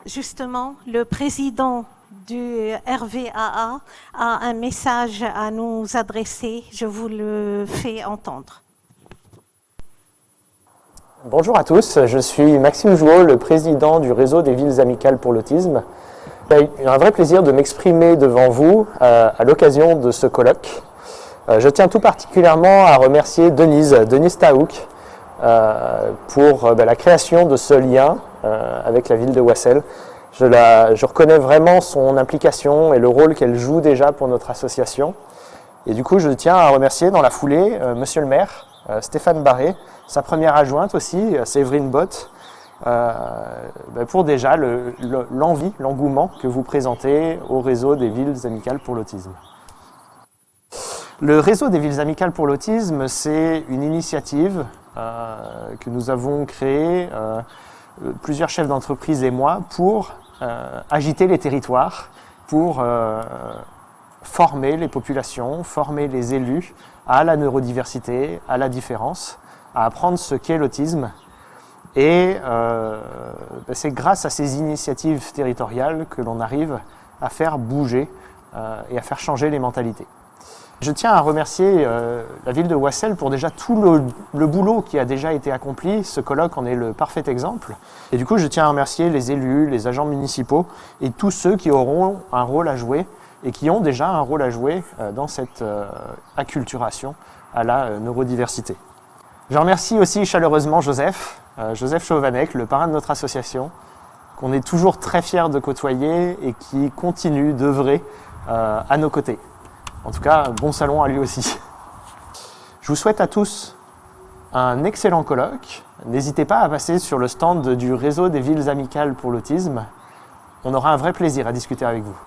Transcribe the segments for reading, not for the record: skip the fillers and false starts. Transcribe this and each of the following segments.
Justement, le président du RVAA a un message à nous adresser. Je vous le fais entendre. Bonjour à tous, je suis Maxime Jouot, le président du réseau des villes amicales pour l'autisme. J'ai un vrai plaisir de m'exprimer devant vous à l'occasion de ce colloque. Je tiens tout particulièrement à remercier Denise Taouk pour la création de ce lien avec la ville de Wassel. Je reconnais vraiment son implication et le rôle qu'elle joue déjà pour notre association. Et du coup, je tiens à remercier dans la foulée Monsieur le maire, Stéphane Barré, sa première adjointe aussi, Séverine Bott, pour déjà l'envie, l'engouement que vous présentez au réseau des villes amicales pour l'autisme. Le réseau des villes amicales pour l'autisme, c'est une initiative que nous avons créée, plusieurs chefs d'entreprise et moi, pour agiter les territoires, pour former les populations, former les élus à la neurodiversité, à la différence, à apprendre ce qu'est l'autisme. Et c'est grâce à ces initiatives territoriales que l'on arrive à faire bouger et à faire changer les mentalités. Je tiens à remercier la ville de Wassel pour déjà tout le boulot qui a déjà été accompli. Ce colloque en est le parfait exemple. Et du coup, je tiens à remercier les élus, les agents municipaux et tous ceux qui auront un rôle à jouer et qui ont déjà un rôle à jouer dans cette acculturation à la neurodiversité. Je remercie aussi chaleureusement Joseph Chauvanec, le parrain de notre association, qu'on est toujours très fiers de côtoyer et qui continue d'œuvrer à nos côtés. En tout cas, bon salon à lui aussi. Je vous souhaite à tous un excellent colloque. N'hésitez pas à passer sur le stand du réseau des villes amicales pour l'autisme. On aura un vrai plaisir à discuter avec vous.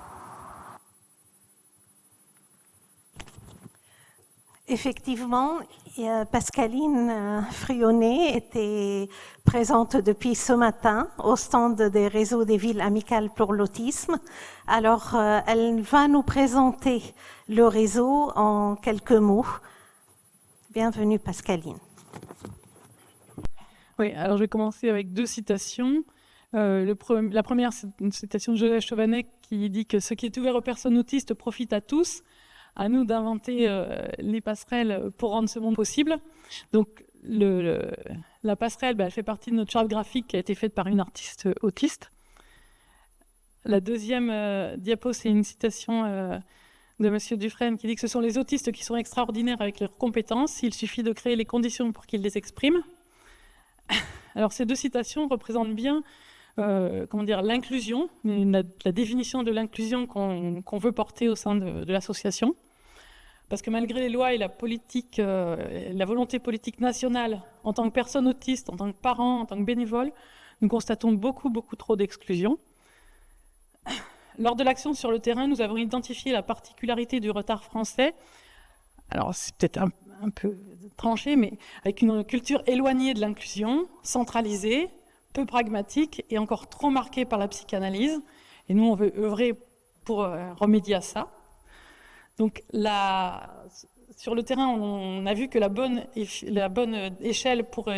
Effectivement, Pascaline Frionnet était présente depuis ce matin au stand des réseaux des villes amicales pour l'autisme. Alors, elle va nous présenter le réseau en quelques mots. Bienvenue Pascaline. Oui, alors je vais commencer avec deux citations. La première, c'est une citation de Joseph Chauvanec qui dit que ce qui est ouvert aux personnes autistes profite à tous. À nous d'inventer les passerelles pour rendre ce monde possible. Donc, la passerelle, elle fait partie de notre charte graphique qui a été faite par une artiste autiste. La deuxième diapo, c'est une citation de Monsieur Dufresne qui dit que ce sont les autistes qui sont extraordinaires avec leurs compétences. Il suffit de créer les conditions pour qu'ils les expriment. Alors, ces deux citations représentent bien l'inclusion, la définition de l'inclusion qu'on veut porter au sein de l'association. Parce que malgré les lois et la volonté politique nationale, en tant que personne autiste, en tant que parent, en tant que bénévole, nous constatons beaucoup trop d'exclusion. Lors de l'action sur le terrain, nous avons identifié la particularité du retard français. Alors, c'est peut-être un peu tranché, mais avec une culture éloignée de l'inclusion, centralisée, peu pragmatique et encore trop marquée par la psychanalyse. Et nous, on veut œuvrer pour remédier à ça. Donc, sur le terrain, on a vu que la bonne échelle pour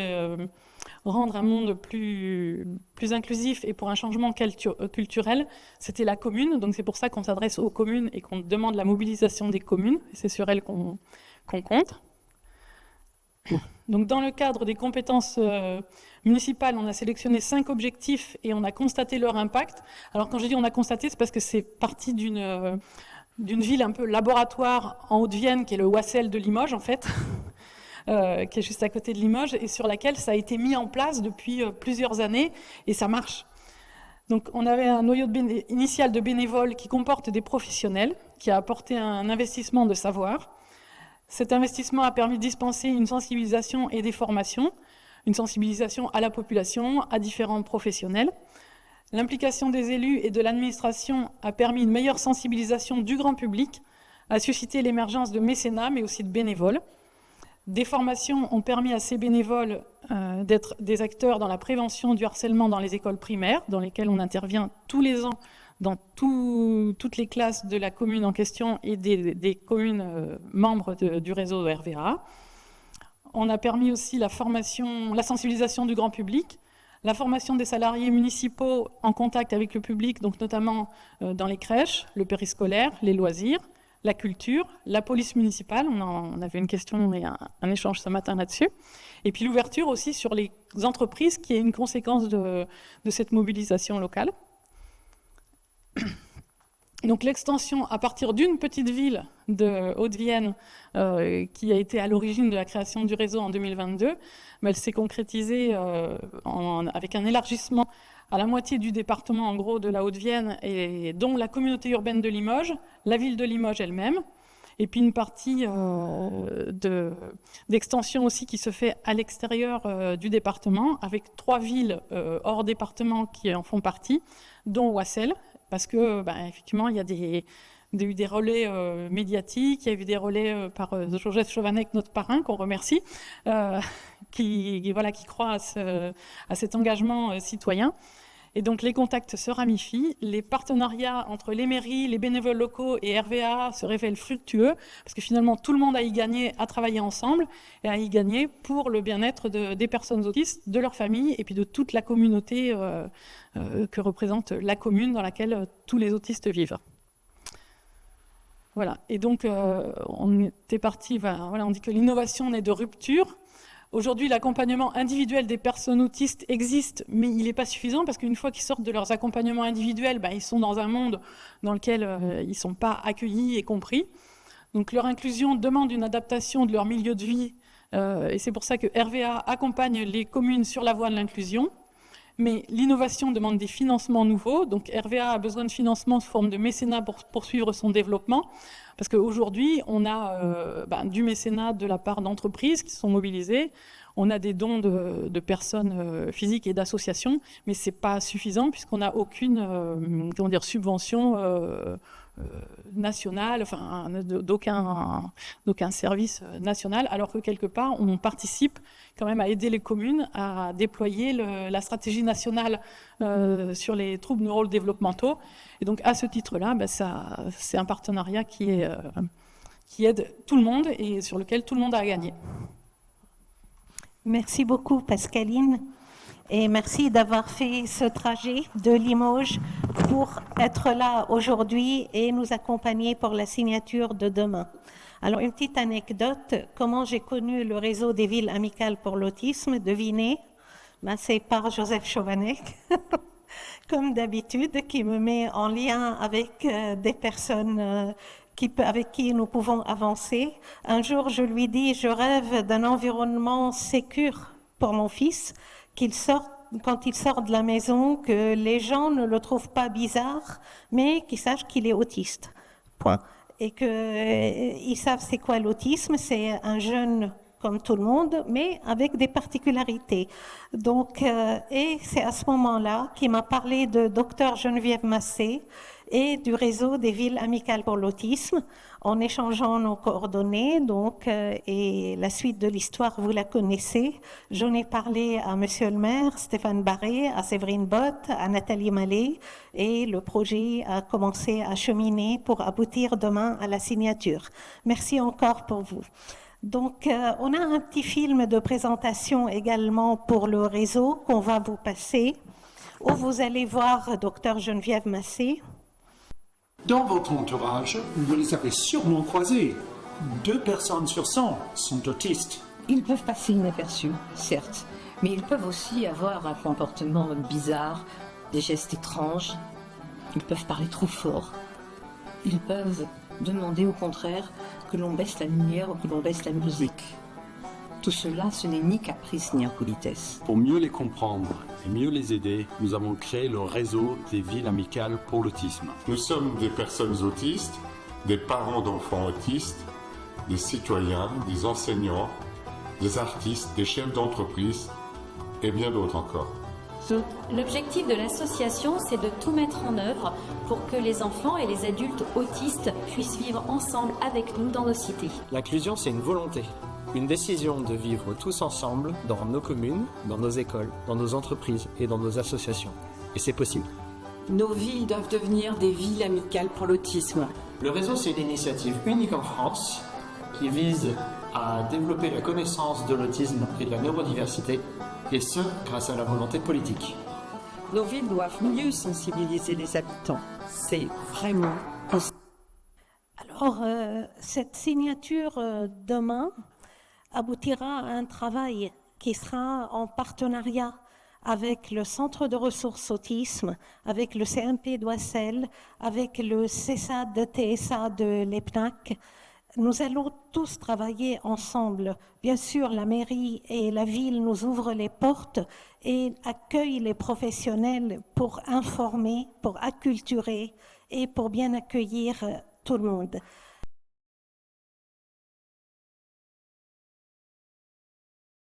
rendre un monde plus inclusif et pour un changement culturel, c'était la commune. Donc, c'est pour ça qu'on s'adresse aux communes et qu'on demande la mobilisation des communes. C'est sur elles qu'on compte. Donc, dans le cadre des compétences municipales, on a sélectionné 5 objectifs et on a constaté leur impact. Alors, quand je dis on a constaté, c'est parce que c'est parti d'une ville un peu laboratoire en Haute-Vienne, qui est le Wassel de Limoges, en fait, qui est juste à côté de Limoges, et sur laquelle ça a été mis en place depuis plusieurs années, et ça marche. Donc, on avait un noyau initial de bénévoles qui comporte des professionnels, qui a apporté un investissement de savoir. Cet investissement a permis de dispenser une sensibilisation et des formations, une sensibilisation à la population, à différents professionnels. L'implication des élus et de l'administration a permis une meilleure sensibilisation du grand public, a suscité l'émergence de mécénats, mais aussi de bénévoles. Des formations ont permis à ces bénévoles d'être des acteurs dans la prévention du harcèlement dans les écoles primaires, dans lesquelles on intervient tous les ans dans toutes les classes de la commune en question et des communes membres du réseau RVA. On a permis aussi la sensibilisation du grand public, la formation des salariés municipaux en contact avec le public, donc notamment dans les crèches, le périscolaire, les loisirs, la culture, la police municipale, on avait une question et un échange ce matin là-dessus, et puis l'ouverture aussi sur les entreprises qui est une conséquence de cette mobilisation locale. Donc l'extension à partir d'une petite ville de Haute-Vienne qui a été à l'origine de la création du réseau en 2022, mais elle s'est concrétisée avec un élargissement à la moitié du département en gros de la Haute-Vienne, et dont la communauté urbaine de Limoges, la ville de Limoges elle-même, et puis une partie d'extension aussi qui se fait à l'extérieur du département, avec 3 villes hors département qui en font partie, dont Oissel, parce que effectivement il y a eu des relais médiatiques, il y a eu des relais par Joseph Chovanec, notre parrain, qu'on remercie, qui croit à cet engagement citoyen. Et donc les contacts se ramifient, les partenariats entre les mairies, les bénévoles locaux et RVA se révèlent fructueux, parce que finalement tout le monde a y gagné à travailler ensemble, et à y gagner pour le bien-être des personnes autistes, de leurs familles, et puis de toute la communauté que représente la commune dans laquelle tous les autistes vivent. Voilà, et donc on était parti, on dit que l'innovation naît de rupture. Aujourd'hui, l'accompagnement individuel des personnes autistes existe, mais il n'est pas suffisant parce qu'une fois qu'ils sortent de leurs accompagnements individuels, ils sont dans un monde dans lequel ils ne sont pas accueillis et compris. Donc leur inclusion demande une adaptation de leur milieu de vie, et c'est pour ça que RVA accompagne les communes sur la voie de l'inclusion. Mais l'innovation demande des financements nouveaux, donc RVA a besoin de financement sous forme de mécénat pour poursuivre son développement, parce qu'aujourd'hui, on a du mécénat de la part d'entreprises qui sont mobilisées, on a des dons de personnes physiques et d'associations, mais ce n'est pas suffisant puisqu'on n'a aucune subvention nationale, d'aucun service national, alors que quelque part, on participe quand même à aider les communes à déployer la stratégie nationale sur les troubles neurodéveloppementaux. Et donc, à ce titre-là, c'est un partenariat qui aide tout le monde et sur lequel tout le monde a gagné. Merci beaucoup, Pascaline. Et merci d'avoir fait ce trajet de Limoges pour être là aujourd'hui et nous accompagner pour la signature de demain. Alors, une petite anecdote, comment j'ai connu le réseau des villes amicales pour l'autisme, devinez, c'est par Joseph Chovanec, comme d'habitude, qui me met en lien avec des personnes avec qui nous pouvons avancer. Un jour, je lui dis, je rêve d'un environnement sécure pour mon fils, quand il sort de la maison, que les gens ne le trouvent pas bizarre, mais qu'ils sachent qu'il est autiste. Point. Et qu'ils savent c'est quoi l'autisme, c'est un jeune comme tout le monde, mais avec des particularités. Donc, et c'est à ce moment-là qu'il m'a parlé de Dr Geneviève Massé et du réseau des villes amicales pour l'autisme, en échangeant nos coordonnées. Donc, et la suite de l'histoire, vous la connaissez. J'en ai parlé à Monsieur le maire, Stéphane Barré, à Séverine Bott, à Nathalie Mallet, et le projet a commencé à cheminer pour aboutir demain à la signature. Merci encore pour vous. Donc, on a un petit film de présentation également pour le réseau qu'on va vous passer, où vous allez voir Dr Geneviève Massé. Dans votre entourage, vous les avez sûrement croisés. 2 personnes sur 100 sont autistes. Ils peuvent passer inaperçus, certes, mais ils peuvent aussi avoir un comportement bizarre, des gestes étranges. Ils peuvent parler trop fort. Ils peuvent demander au contraire que l'on baisse la lumière ou que l'on baisse la musique. Tout cela, ce n'est ni caprice ni impolitesse. Pour mieux les comprendre et mieux les aider, nous avons créé le réseau des villes amicales pour l'autisme. Nous sommes des personnes autistes, des parents d'enfants autistes, des citoyens, des enseignants, des artistes, des chefs d'entreprise et bien d'autres encore. L'objectif de l'association, c'est de tout mettre en œuvre pour que les enfants et les adultes autistes puissent vivre ensemble avec nous dans nos cités. L'inclusion, c'est une volonté, une décision de vivre tous ensemble dans nos communes, dans nos écoles, dans nos entreprises et dans nos associations. Et c'est possible. Nos villes doivent devenir des villes amicales pour l'autisme. Le réseau, c'est une initiative unique en France qui vise à développer la connaissance de l'autisme et de la neurodiversité, et ce, grâce à la volonté politique. Nos villes doivent mieux sensibiliser les habitants. C'est vraiment possible. Alors, cette signature demain aboutira à un travail qui sera en partenariat avec le Centre de ressources autisme, avec le CMP d'Oissel, avec le CESAD-TSA de l'EPNAC. Nous allons tous travailler ensemble. Bien sûr, la mairie et la ville nous ouvrent les portes et accueillent les professionnels pour informer, pour acculturer et pour bien accueillir tout le monde.